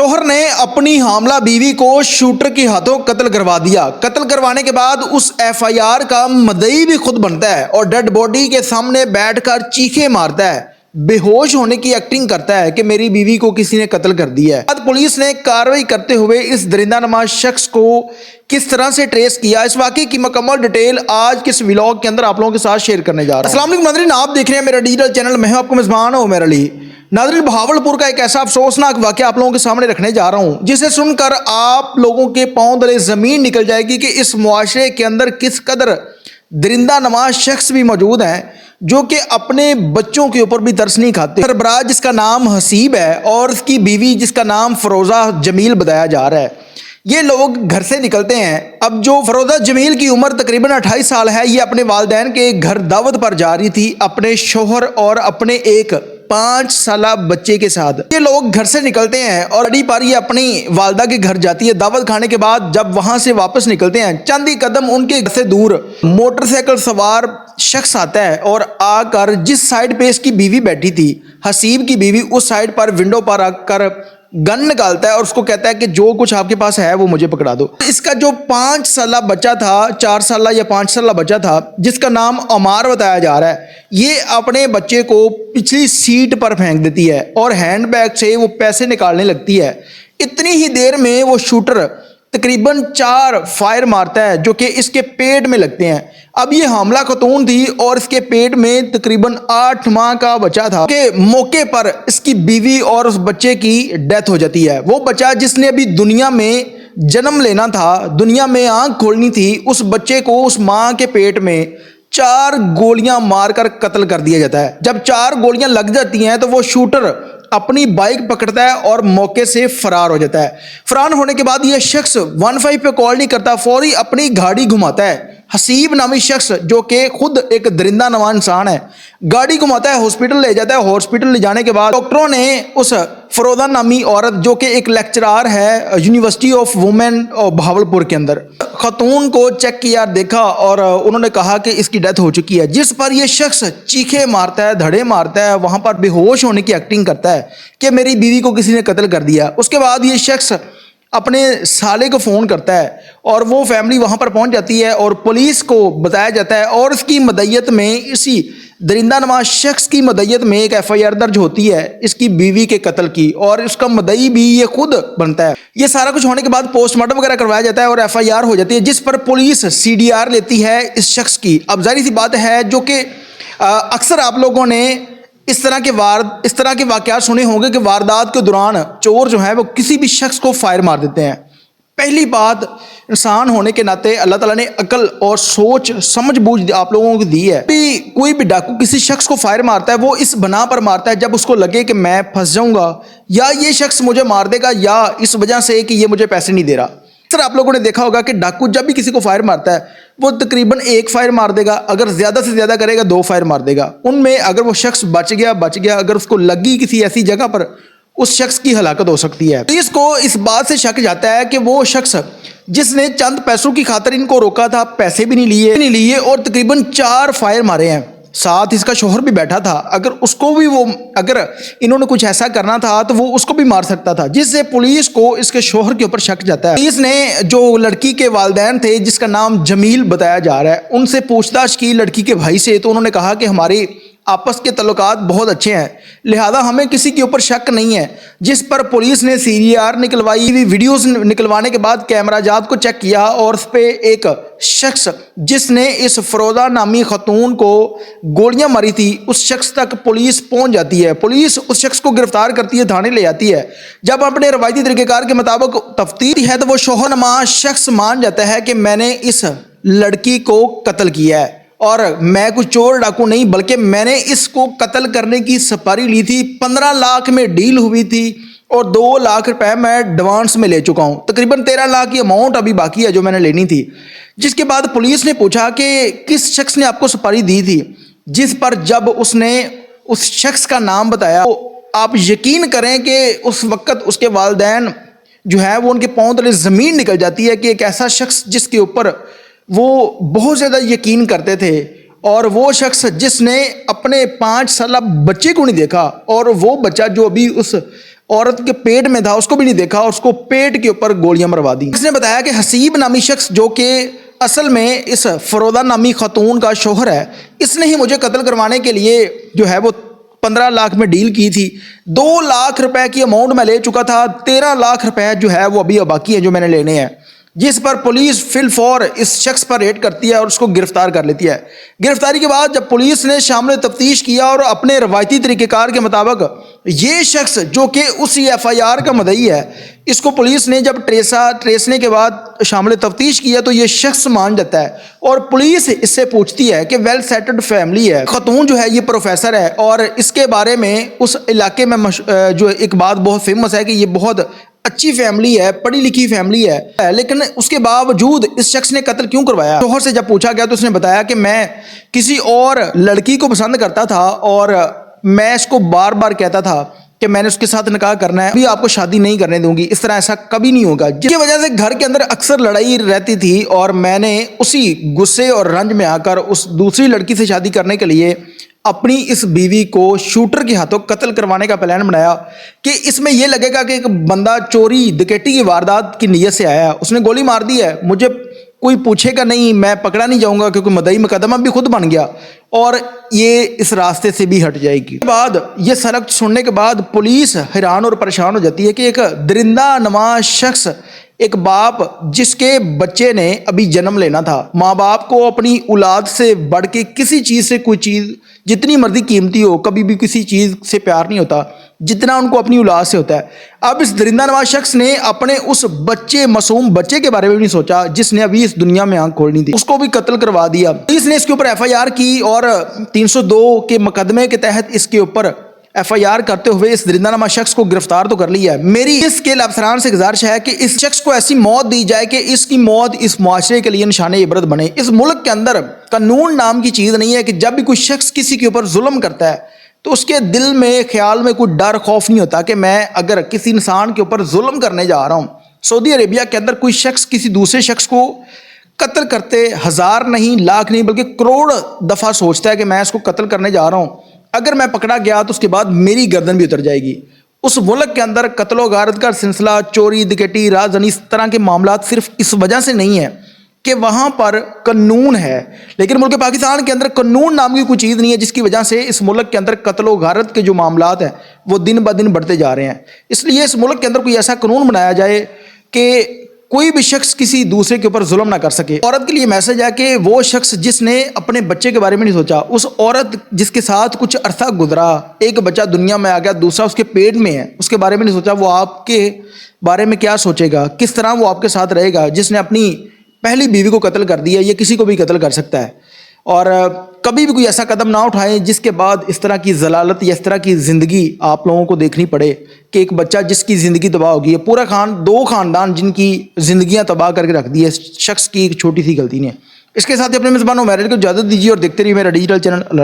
शौहर ने अपनी हामला बीवी को शूटर के हाथों कत्ल करवा दिया। कत्ल करवाने के बाद उस एफआईआर का मुद्दई भी खुद बनता है और डेड बॉडी के सामने बैठकर चीखें मारता है, बेहोश होने की एक्टिंग करता है कि मेरी बीवी को किसी ने कत्ल कर दिया है। बाद पुलिस ने कार्रवाई करते हुए इस दरिंदा नमाज शख्स को किस तरह से ट्रेस किया, इस वाकई की मुकम्मल डिटेल आज के इस व्लॉग के अंदर आप लोगों के साथ शेयर करने जा रहा हूं। अस्सलाम वालेकुम नाज़रीन, आप देख रहे हैं मेरा डिजिटल चैनल। मैं हूं आपको मेज़बान उमर अली। नाज़रीन, बहावलपुर का एक ऐसा अफसोसनाक वाक़या आप लोगों के सामने रखने जा रहा हूं जिसे सुनकर आप लोगों के पांव तले ज़मीन निकल जाएगी कि इस मुआशरे के अंदर किस कदर दरिंदा नमाज शख्स भी मौजूद हैं जो कि अपने बच्चों के ऊपर भी तरस नहीं खाते। सरबराह जिसका नाम हसीब है और उसकी बीवी जिसका नाम फरोज़ा जमील बताया जा रहा है, ये लोग घर से निकलते हैं। अब जो फरोज़ा जमील की उम्र तकरीबन 28 साल है, ये अपने वालिदैन के घर दावत पर जा रही थी अपने शौहर और अपने एक 5 साला बच्चे के साथ। ये लोग घर से निकलते हैं और अड़ी पर ये अपनी वालदा के घर जाती है। दावत खाने के बाद जब वहां से वापस निकलते हैं, चंद ही कदम उनके घर से दूर मोटरसाइकिल सवार शख्स आता है और आकर जिस साइड पे इसकी बीवी बैठी थी, हसीब की बीवी, उस साइड पर विंडो पर आकर गन निकालता है और उसको कहता है कि जो कुछ आपके पास है वो मुझे पकड़ा दो। इसका जो 5 साला बच्चा था, 4 साला या 5 साला बच्चा था जिसका नाम अमार बताया जा रहा है, ये अपने बच्चे को पिछली सीट पर फेंक देती है और हैंडबैग से वो पैसे निकालने लगती है। इतनी ही देर में वो शूटर तकरीबन 4 फायर मारता है जो कि इसके पेट में लगते हैं। अब ये हामला खतून थी और इसके पेट में तकरीबन 8 माह का बच्चा था कि मौके पर इसकी बीवी और उस बच्चे की डेथ हो जाती है। वो बच्चा जिसने अभी दुनिया में जन्म लेना था, दुनिया में आंख खोलनी थी, उस बच्चे को उस माँ के पेट में 4 गोलियां मारकर कत्ल कर दिया जाता है। जब 4 गोलियां लग जाती हैं तो वो शूटर अपनी बाइक पकड़ता है और मौके से फरार हो जाता है। फरार होने के बाद ये शख्स 15 पे कॉल नहीं करता, फौरी अपनी गाड़ी घुमाता है। हसीब नामी शख्स जो कि खुद एक दरिंदा नवाज इंसान है, गाड़ी घुमाता है, हॉस्पिटल ले जाता है। हॉस्पिटल ले जाने के बाद डॉक्टरों ने उस फरोज़ा नामी औरत जो कि एक लेक्चरार है यूनिवर्सिटी ऑफ वुमेन बहावलपुर के अंदर, खतून को चेक किया, देखा और उन्होंने कहा कि इसकी डेथ हो चुकी है। जिस पर यह शख्स चीखे मारता है, धड़े मारता है, वहां पर बेहोश होने की एक्टिंग करता है कि मेरी बीवी को किसी ने कत्ल कर दिया। उसके बाद ये शख्स अपने साले को फ़ोन करता है और वो फैमिली वहाँ पर पहुँच जाती है और पुलिस को बताया जाता है और इसकी मदय्यत में, इसी दरिंदा नवाज शख्स की मदय्यत में एक एफआईआर दर्ज होती है इसकी बीवी के कत्ल की और इसका मुद्दई भी ये खुद बनता है। ये सारा कुछ होने के बाद पोस्टमार्टम वगैरह करवाया जाता है और एफआईआर हो जाती है जिस पर पुलिस सीडीआर लेती है इस शख्स की। अब जाहिर सी बात है जो कि अक्सर आप लोगों ने इस तरह के वाक़यात सुने होंगे कि वारदात के दौरान चोर जो है वो किसी भी शख्स को फायर मार देते हैं। पहली बात, इंसान होने के नाते अल्लाह ताला ने अकल और सोच समझ बूझ आप लोगों को दी है। कोई भी डाकू किसी शख्स को फायर मारता है वो इस बना पर मारता है जब उसको लगे कि मैं फंस जाऊंगा या ये शख्स मुझे मार देगा या इस वजह से कि ये मुझे पैसे नहीं दे रहा। सर आप लोगों ने देखा होगा कि डाकू जब भी किसी को फायर मारता है वो तकरीबन 1 फायर मार देगा, अगर ज़्यादा से ज़्यादा करेगा 2 फायर मार देगा। उनमें अगर वो शख्स बच गया, अगर उसको लगी किसी ऐसी जगह पर, उस शख्स की हलाकत हो सकती है। पुलिस को इस बात से शक जाता है कि वो शख्स जिसने चंद पैसों की खातिर इनको रोका था, पैसे भी नहीं लिए और तकरीबन 4 फायर मारे हैं। साथ इसका शौहर भी बैठा था, अगर इन्होंने कुछ ऐसा करना था तो वो उसको भी मार सकता था, जिससे पुलिस को इसके शौहर के ऊपर शक जाता है। पुलिस ने जो लड़की के वालिदैन थे जिसका नाम जमील बताया जा रहा है, उनसे पूछताछ की लड़की के भाई से, तो उन्होंने कहा कि हमारी आपस के तल्लुकात बहुत अच्छे हैं, लिहाजा हमें किसी के ऊपर शक नहीं है। जिस पर पुलिस ने सीडीआर निकलवाई, वीडियोस निकलवाने के बाद कैमरा जात को चेक किया और उस पर एक शख्स जिसने इस फरोज़ा नामी खतून को गोलियां मारी थी, उस शख्स तक पुलिस पहुंच जाती है। पुलिस उस शख्स को गिरफ्तार करती है, थाने ले जाती है। जब अपने रवायती तरीक़ेकार के मुताबिक तफ्तीश है तो वो शौहर नमाज शख्स मान जाता है कि मैंने इस लड़की को कत्ल किया है और मैं कुछ चोर डाकू नहीं बल्कि मैंने इसको कत्ल करने की सपारी ली थी। 15 लाख में डील हुई थी और 2 लाख रुपए मैं एडवांस में ले चुका हूँ। तकरीबन 13 लाख की अमाउंट अभी बाकी है जो मैंने लेनी थी। जिसके बाद पुलिस ने पूछा कि किस शख्स ने आपको सपारी दी थी, जिस पर जब उसने उस शख्स का नाम बताया तो आप यकीन करें कि उस वक़्त उसके वालिदैन जो है वो उनके पाँव तले ज़मीन निकल जाती है कि एक ऐसा शख्स जिसके ऊपर वो बहुत ज़्यादा यकीन करते थे और वो शख्स जिसने अपने 5 साला बच्चे को नहीं देखा और वो बच्चा जो अभी उस عورت کے پیٹ میں تھا اس کو بھی نہیں دیکھا اور اس کو پیٹ کے اوپر گولیاں مروا دی۔ اس نے بتایا کہ حسیب نامی شخص جو کہ اصل میں اس فروزہ نامی خاتون کا شوہر ہے، اس نے ہی مجھے قتل کروانے کے لیے جو ہے وہ 15 لاکھ میں ڈیل کی تھی۔ 2 لاکھ روپے کی اماؤنٹ میں لے چکا تھا، 13 لاکھ روپے جو ہے وہ ابھی باقی ہے جو میں نے لینے ہیں، جس پر پولیس فی الفور اس شخص پر ریڈ کرتی ہے اور اس کو گرفتار کر لیتی ہے۔ گرفتاری کے بعد جب پولیس نے شامل تفتیش کیا اور اپنے روایتی طریقہ کار کے مطابق یہ شخص جو کہ اسی ایف آئی آر کا مدعی ہے، اس کو پولیس نے جب ٹریسنے کے بعد شامل تفتیش کیا تو یہ شخص مان جاتا ہے اور پولیس اس سے پوچھتی ہے کہ ویل سیٹلڈ فیملی ہے، خاتون جو ہے یہ پروفیسر ہے اور اس کے بارے میں اس علاقے میں جو ایک بات بہت فیمس ہے کہ یہ بہت اچھی فیملی ہے، پڑھی لکھی فیملی ہے، لیکن اس کے باوجود اس شخص نے قتل کیوں کروایا؟ شوہر سے جب پوچھا گیا تو اس نے بتایا کہ میں کسی اور لڑکی کو پسند کرتا تھا اور میں اس کو بار بار کہتا تھا کہ میں نے اس کے ساتھ نکاح کرنا ہے، ابھی آپ کو شادی نہیں کرنے دوں گی، اس طرح ایسا کبھی نہیں ہوگا، جس کی وجہ سے گھر کے اندر اکثر لڑائی رہتی تھی اور میں نے اسی غصے اور رنج میں آ کر اس دوسری لڑکی سے شادی کرنے کے لیے اپنی اس بیوی کو شوٹر کے ہاتھوں قتل کروانے کا پلان بنایا کہ اس میں یہ لگے گا کہ ایک بندہ چوری ڈکیتی کی واردات کی نیت سے آیا ہے، اس نے گولی مار دی ہے، مجھے کوئی پوچھے گا نہیں، میں پکڑا نہیں جاؤں گا کیونکہ مدعی مقدمہ بھی خود بن گیا اور یہ اس راستے سے بھی ہٹ جائے گی۔ بعد یہ سرخت سننے کے بعد پولیس حیران اور پریشان ہو جاتی ہے کہ ایک درندہ نواز شخص، ایک باپ جس کے بچے نے ابھی جنم لینا تھا، ماں باپ کو اپنی اولاد سے بڑھ کے کسی چیز سے کوئی چیز جتنی مرضی قیمتی ہو کبھی بھی کسی چیز سے پیار نہیں ہوتا جتنا ان کو اپنی اولاد سے ہوتا ہے۔ اب اس درندہ نواز شخص نے اپنے اس بچے، معصوم بچے کے بارے میں بھی نہیں سوچا جس نے ابھی اس دنیا میں آنکھ کھولنی تھی، اس کو بھی قتل کروا دیا۔ پولیس نے اس کے اوپر ایف آئی آر کی اور 302 کے مقدمے کے تحت اس کے اوپر ایف آئی آر کرتے ہوئے اس درندہ نما شخص کو گرفتار تو کر لیا ہے۔ میری اس کے افسران سے گزارش ہے کہ اس شخص کو ایسی موت دی جائے کہ اس کی موت اس معاشرے کے لیے نشان عبرت بنے۔ اس ملک کے اندر قانون نام کی چیز نہیں ہے کہ جب بھی کوئی شخص کسی کے اوپر ظلم کرتا ہے تو اس کے دل میں خیال میں کوئی ڈر خوف نہیں ہوتا کہ میں اگر کسی انسان کے اوپر ظلم کرنے جا رہا ہوں۔ سعودی عربیہ کے اندر کوئی شخص کسی دوسرے شخص کو قتل کرتے 1000 نہیں، لاکھ نہیں بلکہ کروڑ دفعہ سوچتا ہے کہ میں اس کو قتل کرنے جا رہا ہوں، اگر میں پکڑا گیا تو اس کے بعد میری گردن بھی اتر جائے گی۔ اس ملک کے اندر قتل و غارت کا سلسلہ، چوری ڈکیتی، رازداری، اس طرح کے معاملات صرف اس وجہ سے نہیں ہے کہ وہاں پر قانون ہے، لیکن ملک پاکستان کے اندر قانون نام کی کوئی چیز نہیں ہے، جس کی وجہ سے اس ملک کے اندر قتل و غارت کے جو معاملات ہیں وہ دن بدن بڑھتے جا رہے ہیں۔ اس لیے اس ملک کے اندر کوئی ایسا قانون بنایا جائے کہ کوئی بھی شخص کسی دوسرے کے اوپر ظلم نہ کر سکے۔ عورت کے لیے میسج ہے کہ وہ شخص جس نے اپنے بچے کے بارے میں نہیں سوچا، اس عورت جس کے ساتھ کچھ عرصہ گزرا، ایک بچہ دنیا میں آ گیا، دوسرا اس کے پیٹ میں ہے، اس کے بارے میں نہیں سوچا، وہ آپ کے بارے میں کیا سوچے گا، کس طرح وہ آپ کے ساتھ رہے گا۔ جس نے اپنی پہلی بیوی کو قتل کر دیا، یہ کسی کو بھی قتل کر سکتا ہے، اور کبھی بھی کوئی ایسا قدم نہ اٹھائیں جس کے بعد اس طرح کی ضلالت یا اس طرح کی زندگی آپ لوگوں کو دیکھنی پڑے کہ ایک بچہ جس کی زندگی تباہ ہوگی ہے، پورا دو خاندان جن کی زندگیاں تباہ کر کے رکھ دی ہے شخص کی ایک چھوٹی سی غلطی نے۔ اس کے ساتھ اپنے میزبان عمیر کو اجازت دیجیے اور دیکھتے رہیے میرا ڈیجیٹل چینل۔